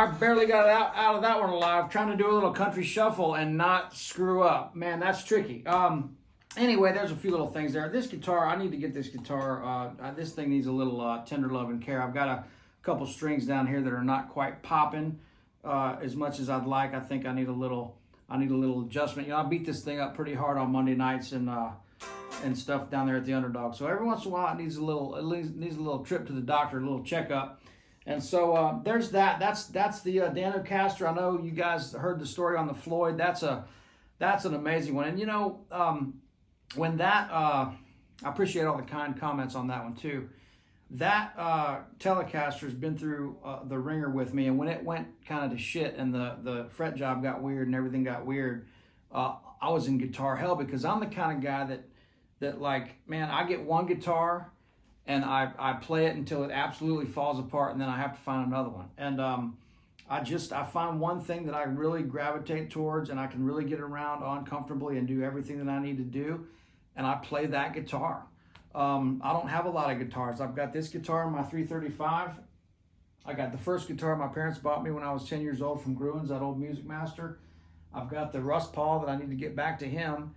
I barely got out of that one alive, trying to do a little country shuffle and not screw up. Man, that's tricky. Anyway, there's a few little things there. This guitar, I need to get this guitar. This thing needs a little tender love and care. I've got a couple strings down here that are not quite popping as much as I'd like. I think I need a little adjustment. You know, I beat this thing up pretty hard on Monday nights and stuff down there at the Underdog. So every once in a while, it needs a little trip to the doctor, a little checkup. And so there's that. That's the Danocaster. I know you guys heard the story on the Floyd. That's an amazing one. And you know, when that I appreciate all the kind comments on that one too. That Telecaster's been through the ringer with me, and when it went kind of to shit and the fret job got weird and everything got weird, I was in guitar hell, because I'm the kind of guy that like, man, I get one guitar and I play it until it absolutely falls apart, and then I have to find another one. And I find one thing that I really gravitate towards and I can really get around on comfortably and do everything that I need to do, and I play that guitar. I don't have a lot of guitars. I've got this guitar, my 335. I got the first guitar my parents bought me when I was 10 years old from Gruen's, that old Music Master. I've got the Russ Paul that I need to get back to him.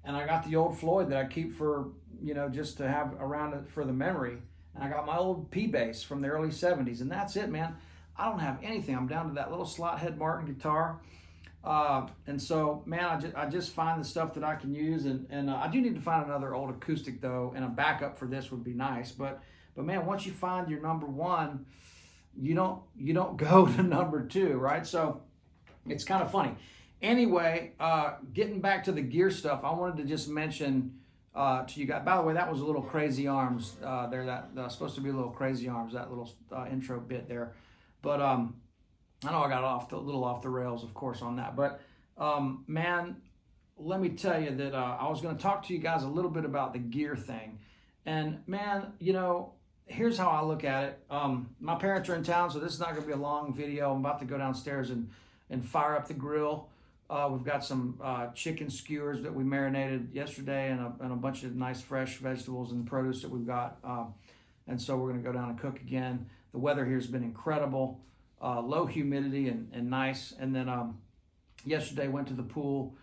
And I got the old Floyd that I keep for, you know, just to have around it for the memory. And I got my old P bass from the early 70s. And that's it, man. I don't have anything. I'm down to that little slot head Martin guitar. And so, man, I just find the stuff that I can use, and I do need to find another old acoustic though, and a backup for this would be nice. But man, once you find your number one, you don't go to number two, right? So it's kind of funny. Anyway, getting back to the gear stuff, I wanted to just mention to you guys. By the way, that was a little Crazy Arms there. That's supposed to be a little Crazy Arms, that little intro bit there, but I know I got a little off the rails, of course, on that. But, man, let me tell you that I was going to talk to you guys a little bit about the gear thing. And, man, you know, here's how I look at it. My parents are in town, so this is not going to be a long video. I'm about to go downstairs and fire up the grill. We've got some chicken skewers that we marinated yesterday, and a bunch of nice fresh vegetables and produce that we've got. And so we're going to go down and cook again. The weather here has been incredible. Low humidity and nice. And then yesterday went to the pool,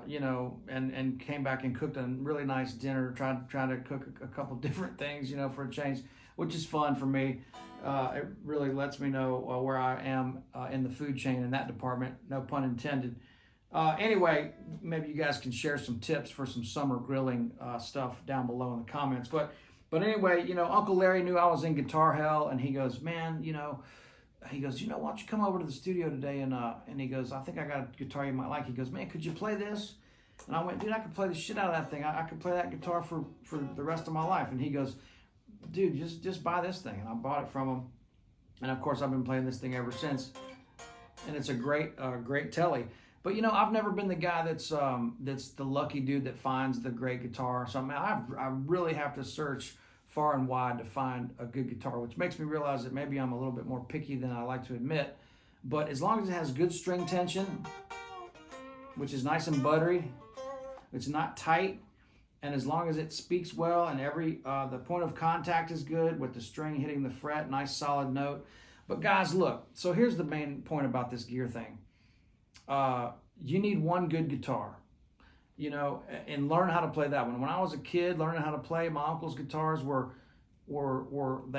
you know, and came back and cooked a really nice dinner, trying to cook a couple different things, you know, for a change, which is fun for me. It really lets me know where I am in the food chain in that department, no pun intended. Anyway, maybe you guys can share some tips for some summer grilling stuff down below in the comments. But anyway, you know, Uncle Larry knew I was in guitar hell, and he goes, man, you know, why don't you come over to the studio today? And he goes, I think I got a guitar you might like. He goes, man, could you play this? And I went, dude, I could play the shit out of that thing. I could play that guitar for the rest of my life. And he goes, dude, just buy this thing. And I bought it from him. And of course, I've been playing this thing ever since. And it's a great Tele. But you know, I've never been the guy that's the lucky dude that finds the great guitar. So I really have to search far and wide to find a good guitar, which makes me realize that maybe I'm a little bit more picky than I like to admit. But as long as it has good string tension, which is nice and buttery, it's not tight, and as long as it speaks well and the point of contact is good with the string hitting the fret, nice solid note. But guys, look, so here's the main point about this gear thing. You need one good guitar. You know, and learn how to play that one. When I was a kid, learning how to play, my uncle's guitars they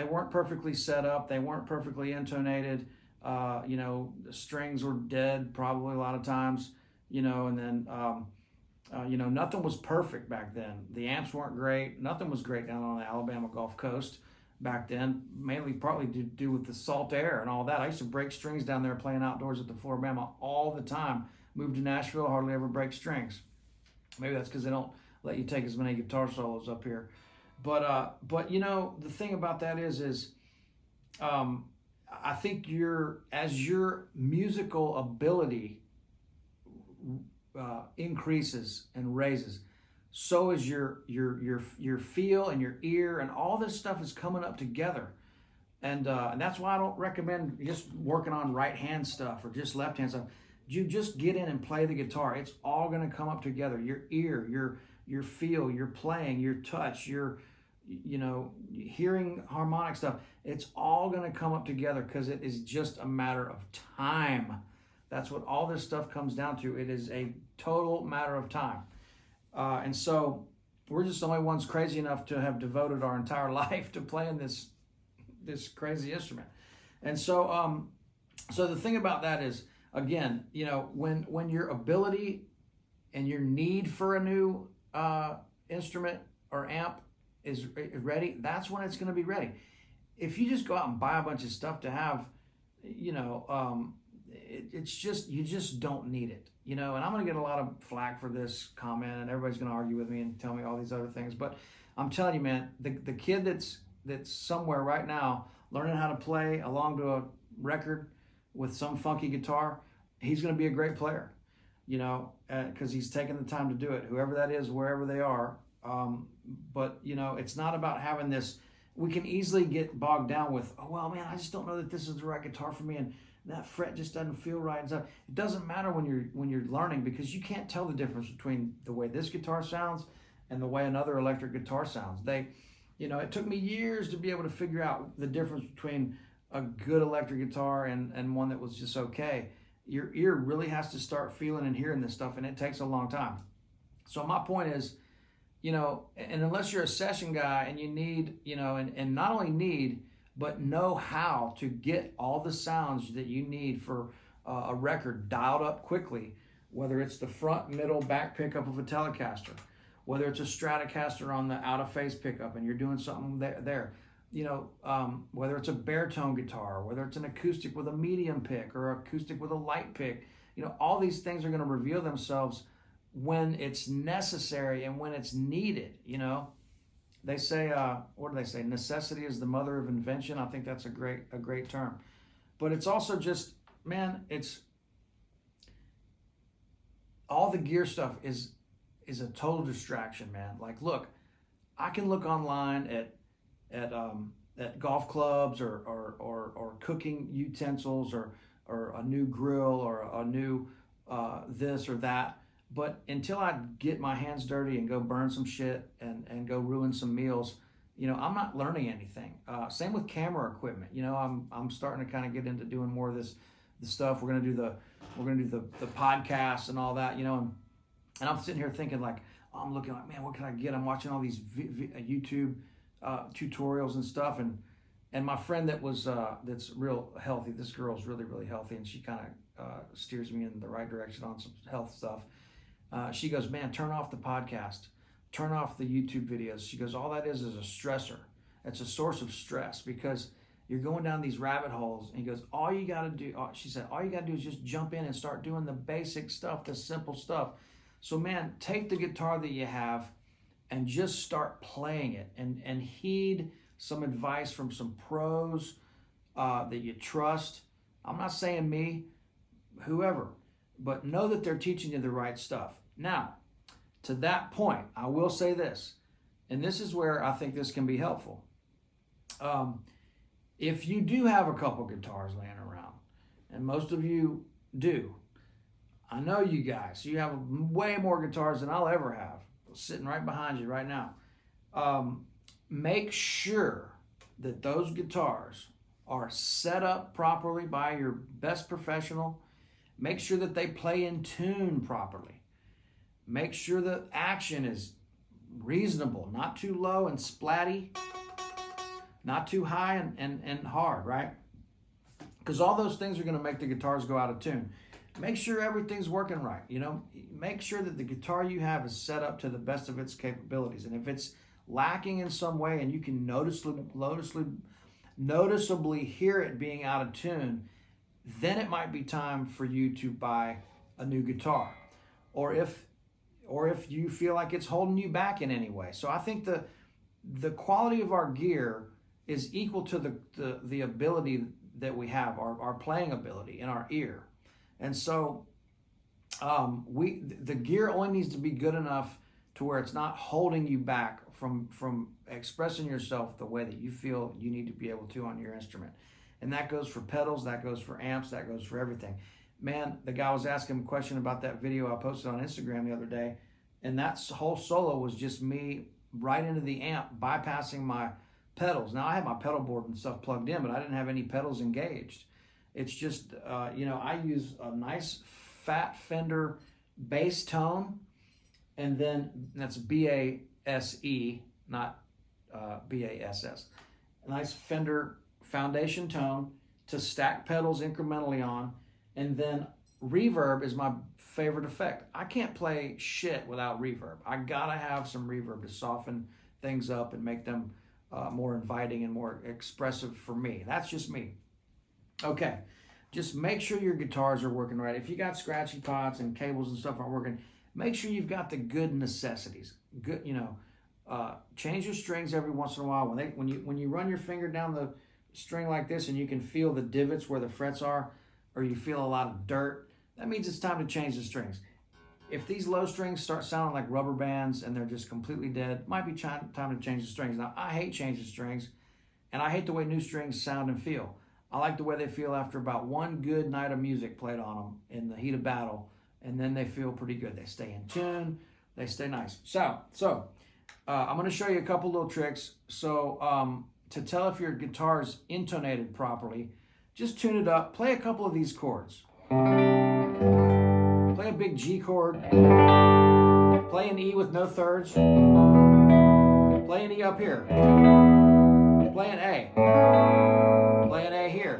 weren't perfectly set up. They weren't perfectly intonated. You know, the strings were dead probably a lot of times, you know, and then, you know, nothing was perfect back then. The amps weren't great. Nothing was great down on the Alabama Gulf Coast back then, mainly partly to do with the salt air and all that. I used to break strings down there playing outdoors at the Floribama all the time. Moved to Nashville, hardly ever break strings. Maybe that's because they don't let you take as many guitar solos up here. But you know, the thing about that is I think as your musical ability increases and raises, so is your feel and your ear, and all this stuff is coming up together. And that's why I don't recommend just working on right hand stuff or just left hand stuff. You just get in and play the guitar. It's all going to come up together. Your ear, your feel, your playing, your touch, your hearing harmonic stuff. It's all going to come up together because it is just a matter of time. That's what all this stuff comes down to. It is a total matter of time. And so we're just the only ones crazy enough to have devoted our entire life to playing this crazy instrument. And so so the thing about that is, again, when your ability and your need for a new instrument or amp is ready, that's when it's going to be ready. If you just go out and buy a bunch of stuff to have, it's just, you just don't need it, and I'm going to get a lot of flack for this comment, and everybody's going to argue with me and tell me all these other things. But I'm telling you, man, the kid that's somewhere right now learning how to play along to a record with some funky guitar, he's going to be a great player, because he's taking the time to do it, whoever that is, wherever they are. But it's not about having this. We can easily get bogged down with, oh, well, man, I just don't know that this is the right guitar for me, and that fret just doesn't feel right. And stuff. It doesn't matter when you're learning, because you can't tell the difference between the way this guitar sounds and the way another electric guitar sounds. It took me years to be able to figure out the difference between a good electric guitar and one that was just okay. Your ear really has to start feeling and hearing this stuff, and it takes a long time. So my point is, and unless you're a session guy and you need, and not only need, but know how to get all the sounds that you need for a record dialed up quickly, whether it's the front, middle, back pickup of a Telecaster, whether it's a Stratocaster on the out-of-phase pickup and you're doing something there, whether it's a baritone guitar, whether it's an acoustic with a medium pick or acoustic with a light pick, all these things are going to reveal themselves when it's necessary and when it's needed. They say, what do they say? Necessity is the mother of invention. I think that's a great term. But it's also just, man, it's all the gear stuff is a total distraction, man. Like, look, I can look online at golf clubs or cooking utensils or a new grill or a new this or that. But until I get my hands dirty and go burn some shit and go ruin some meals, I'm not learning anything. Same with camera equipment. I'm starting to kind of get into doing more of the stuff. We're gonna do the podcasts and all that. And I'm sitting here thinking like, I'm looking like, man, what can I get? I'm watching all these YouTube tutorials and stuff, and my friend that's real healthy. This girl's really, really healthy, and she kind of steers me in the right direction on some health stuff. She goes, man, turn off the podcast, turn off the YouTube videos. She goes, all that is a stressor. It's a source of stress because you're going down these rabbit holes. And he goes, she said, all you got to do is just jump in and start doing the basic stuff, the simple stuff. So, man, take the guitar that you have and just start playing it and heed some advice from some pros that you trust. I'm not saying me, whoever, but know that they're teaching you the right stuff. Now, to that point, I will say this, and this is where I think this can be helpful. If you do have a couple guitars laying around, and most of you do, I know you guys, you have way more guitars than I'll ever have, sitting right behind you right now. Make sure that those guitars are set up properly by your best professional. Make sure that they play in tune properly. Make sure the action is reasonable, not too low and splatty, not too high and hard, right? Because all those things are going to make the guitars go out of tune. Make sure everything's working right. Make sure that the guitar you have is set up to the best of its capabilities. And if it's lacking in some way and you can noticeably hear it being out of tune, then it might be time for you to buy a new guitar. Or if you feel like it's holding you back in any way. So I think the quality of our gear is equal to the ability that we have, our playing ability in our ear. And so the gear only needs to be good enough to where it's not holding you back from expressing yourself the way that you feel you need to be able to on your instrument. And that goes for pedals, that goes for amps, that goes for everything. Man, the guy was asking a question about that video I posted on Instagram the other day, and that whole solo was just me right into the amp, bypassing my pedals. Now I have my pedal board and stuff plugged in, but I didn't have any pedals engaged. It's just, I use a nice fat Fender bass tone, and then that's B-A-S-E, not B-A-S-S. A nice Fender foundation tone to stack pedals incrementally on, and then reverb is my favorite effect. I can't play shit without reverb. I gotta have some reverb to soften things up and make them more inviting and more expressive for me. That's just me. Okay, just make sure your guitars are working right. If you got scratchy pots and cables and stuff aren't working, make sure you've got the good necessities. Good, change your strings every once in a while. When you run your finger down the string like this and you can feel the divots where the frets are, or you feel a lot of dirt, that means it's time to change the strings. If these low strings start sounding like rubber bands and they're just completely dead, it might be time to change the strings. Now, I hate changing strings, and I hate the way new strings sound and feel. I like the way they feel after about one good night of music played on them in the heat of battle, and then they feel pretty good. They stay in tune, they stay nice. So I'm going to show you a couple little tricks. So to tell if your guitar is intonated properly, just tune it up. Play a couple of these chords. Play a big G chord. Play an E with no thirds. Play an E up here. Play an A. Play an A here.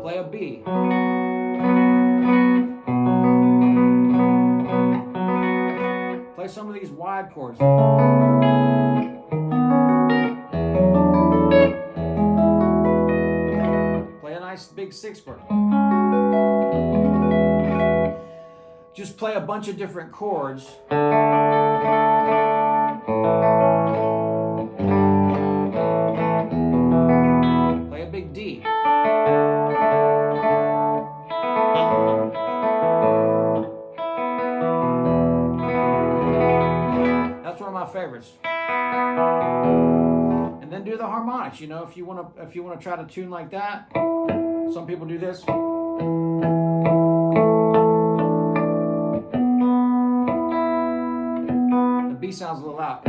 Play a B. Play some of these wide chords. Play a nice big 6 chord. Just play a bunch of different chords. Play a big D. That's one of my favorites. And then do the harmonics. If you want to try to tune like that, some people do this. B sounds a little out.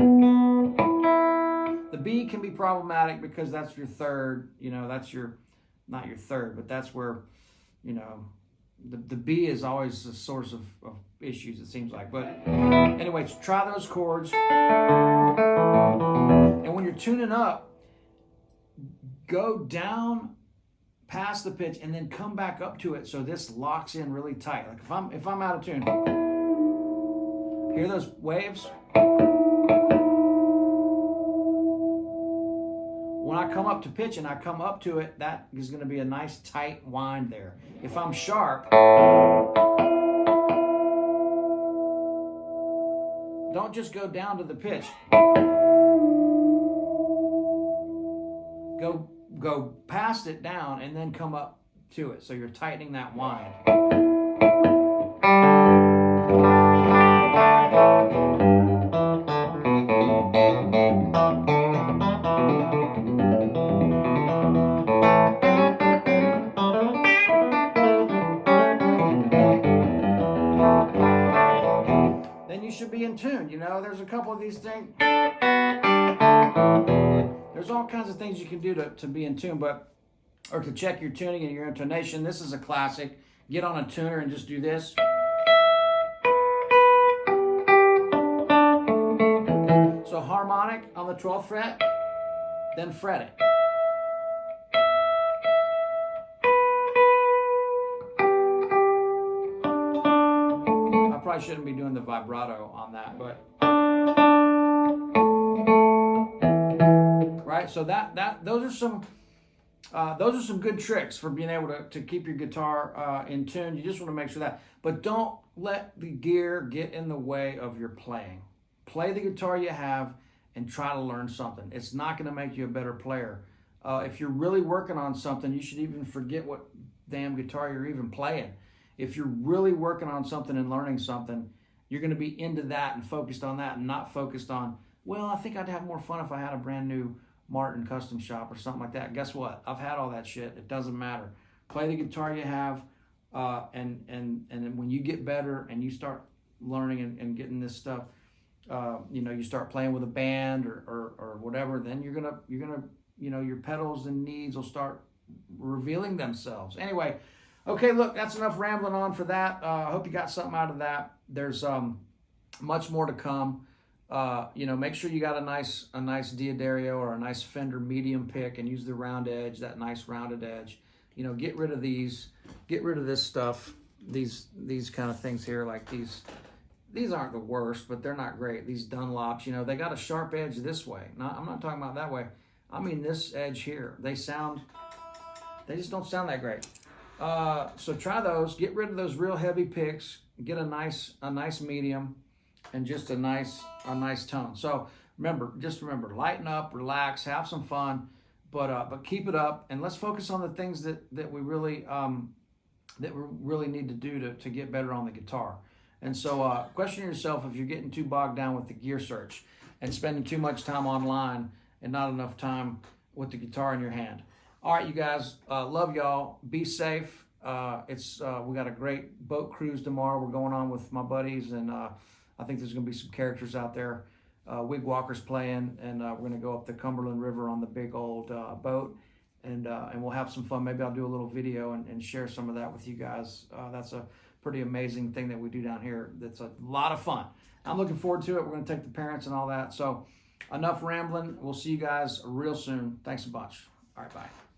The B can be problematic because that's your third, that's not your third, but that's where, the B is always a source of issues, it seems like. But anyway, try those chords. And when you're tuning up, go down past the pitch and then come back up to it so this locks in really tight. Like if I'm out of tune, hear those waves? When I come up to pitch and I come up to it, that is going to be a nice tight wind there. If I'm sharp, don't just go down to the pitch. Go past it down and then come up to it. So you're tightening that wind. Should be in tune. There's a couple of these things. There's all kinds of things you can do to be in tune, or to check your tuning and your intonation. This is a classic. Get on a tuner and just do this. So harmonic on the 12th fret, then fret it. I shouldn't be doing the vibrato on that, but right. So those are some good tricks for being able to keep your guitar in tune. You just want to make sure that, but don't let the gear get in the way of your playing. Play the guitar you have and try to learn something. It's not going to make you a better player. If you're really working on something, you should even forget what damn guitar you're even playing. If you're really working on something and learning something, you're going to be into that and focused on that and not focused on, well, I think I'd have more fun if I had a brand new Martin custom shop or something like that. Guess what? I've had all that shit. It doesn't matter. Play the guitar you have, and then when you get better and you start learning and getting this stuff, you start playing with a band or whatever, then you're gonna your pedals and needs will start revealing themselves. Anyway, okay, look, that's enough rambling on for that. I hope you got something out of that. There's much more to come. Make sure you got a nice Diodario or a nice Fender medium pick and use the round edge, that nice rounded edge. Get rid of these, get rid of this stuff, these kind of things here, like these aren't the worst, but they're not great. These Dunlops, they got a sharp edge this way. I'm not talking about that way. I mean this edge here. They just don't sound that great. So try those. Get rid of those real heavy picks. Get a nice medium, and just a nice tone. So remember, lighten up, relax, have some fun, but keep it up, and let's focus on the things that we really need to do to get better on the guitar. And so question yourself if you're getting too bogged down with the gear search and spending too much time online and not enough time with the guitar in your hand. All right, you guys, love y'all. Be safe. We got a great boat cruise tomorrow. We're going on with my buddies, and I think there's going to be some characters out there. Wig Walker's playing, and we're going to go up the Cumberland River on the big old boat, and we'll have some fun. Maybe I'll do a little video and share some of that with you guys. That's a pretty amazing thing that we do down here. That's a lot of fun. I'm looking forward to it. We're going to take the parents and all that. So enough rambling. We'll see you guys real soon. Thanks a bunch. All right, bye.